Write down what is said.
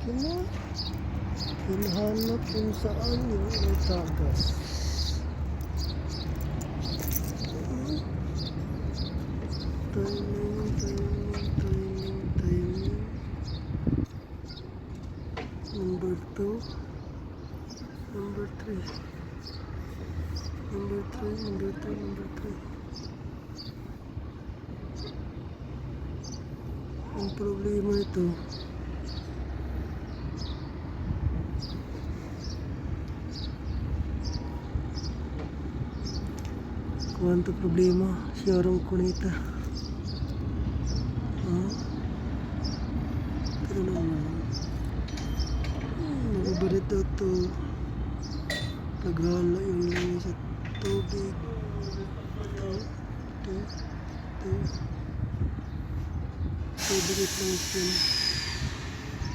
makina. Hinahanap kung saan yung itagas. Timing. Number 2. Number 3. Number 3. Ang problema ito, kuwanto problema siya rin kunita. Pero naman nakabarit daw ito, naghala yung langis sa tubig. Ito dikit lang siya.